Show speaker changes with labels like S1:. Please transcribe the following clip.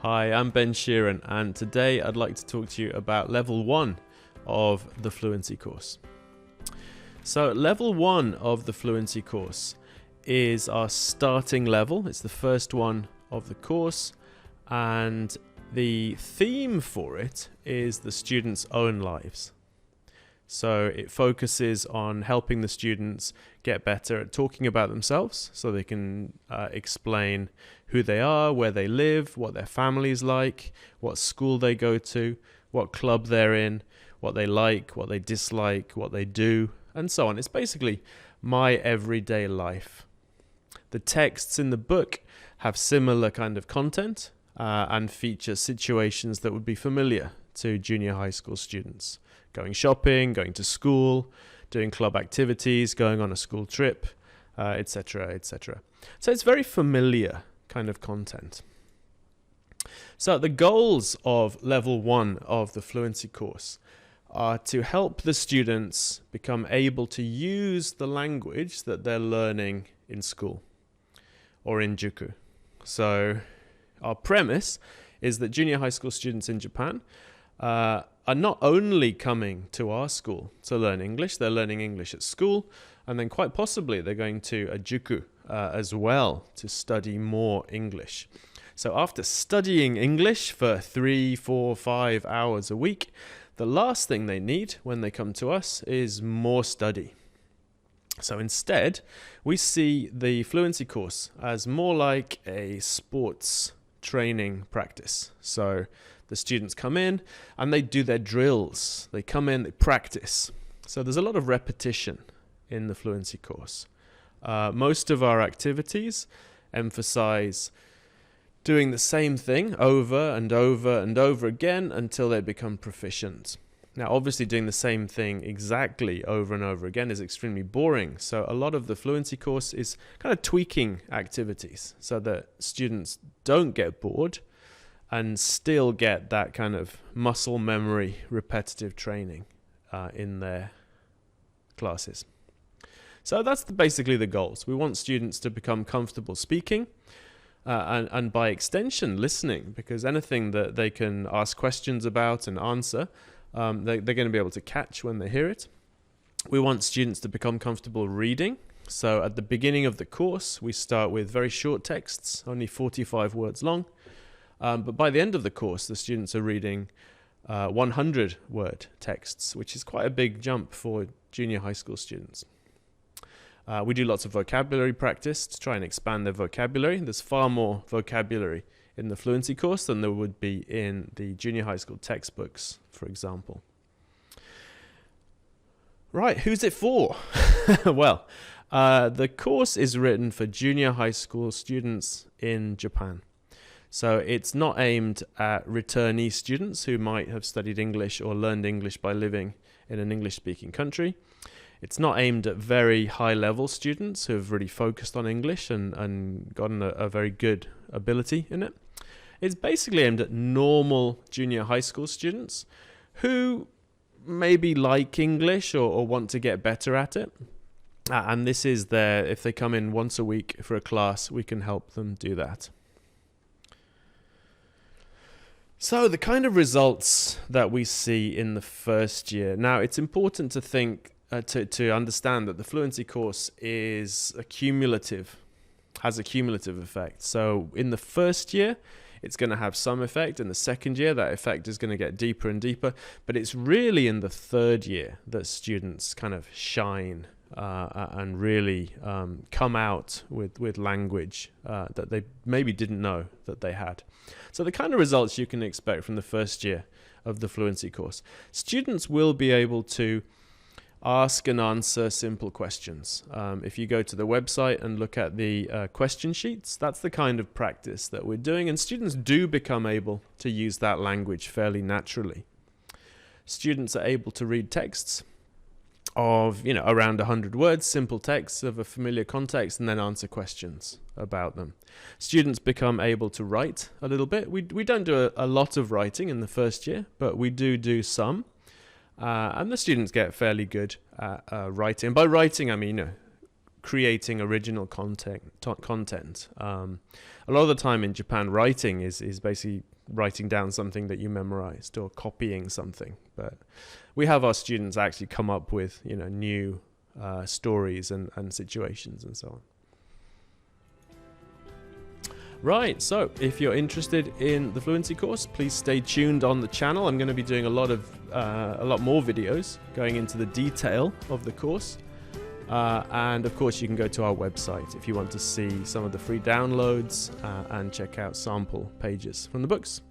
S1: Hi, I'm Ben Sheeran, and today I'd like to talk to you about level 1 of the Fluency course. So level 1 of the Fluency course is our starting level. It's the first one of the course, and the theme for it is the students' own lives. So it focuses on helping the students get better at talking about themselves so they can explain who they are, where they live, what their family is like, what school they go to, what club they're in, what they like, what they dislike, what they do, and so on. It's basically my everyday life. The texts in the book have similar kind of content and feature situations that would be familiar to junior high school students. Going shopping, going to school, doing club activities, going on a school trip, etc., etc. So it's very familiar kind of content. So the goals of level 1 of the Fluency course are to help the students become able to use the language that they're learning in school or in Juku. So our premise is that junior high school students in Japan are not only coming to our school to learn English, they're learning English at school, and then quite possibly they're going to a Juku as well to study more English. So after studying English for 3, 4, 5 hours a week, the last thing they need when they come to us is more study. So instead, we see the Fluency course as more like a sports training practice. So the students come in and they do their drills. They come in, they practice. So there's a lot of repetition in the Fluency course. Most of our activities emphasize doing the same thing over and over and over again until they become proficient. Now, obviously, doing the same thing exactly over and over again is extremely boring. So a lot of the Fluency course is kind of tweaking activities so that students don't get bored and still get that kind of muscle memory repetitive training in their classes. So that's basically the goals. We want students to become comfortable speaking and by extension listening, because anything that they can ask questions about and answer, they're going to be able to catch when they hear it. We want students to become comfortable reading. So at the beginning of the course, we start with very short texts, only 45 words long. But by the end of the course, the students are reading 100-word texts, which is quite a big jump for junior high school students. We do lots of vocabulary practice to try and expand their vocabulary. There's far more vocabulary in the Fluency course than there would be in the junior high school textbooks, for example. Right, who's it for? Well, the course is written for junior high school students in Japan. So it's not aimed at returnee students who might have studied English or learned English by living in an English-speaking country. It's not aimed at very high-level students who have really focused on English and gotten a very good ability in it. It's basically aimed at normal junior high school students who maybe like English or want to get better at it. And this is there, if they come in once a week for a class, we can help them do that. So the kind of results that we see in the first year. Now, it's important to think, to understand that the Fluency course is has a cumulative effect. So in the first year, it's going to have some effect. In the second year, that effect is going to get deeper and deeper. But it's really in the third year that students kind of shine and really come out with language that they maybe didn't know that they had. So the kind of results you can expect from the first year of the Fluency course. Students will be able to ask and answer simple questions. If you go to the website and look at the question sheets, that's the kind of practice that we're doing, and students do become able to use that language fairly naturally. Students are able to read texts of around 100 words, simple texts of a familiar context, and then answer questions about them. Students become able to write a little bit. We don't do a lot of writing in the first year, but we do some. And the students get fairly good at writing. By writing, I mean creating original content. A lot of the time in Japan, writing is basically writing down something that you memorized or copying something. But we have our students actually come up with, new stories and situations and so on. Right, so if you're interested in the Fluency course, please stay tuned on the channel. I'm going to be doing a lot more videos going into the detail of the course. And of course, you can go to our website if you want to see some of the free downloads and check out sample pages from the books.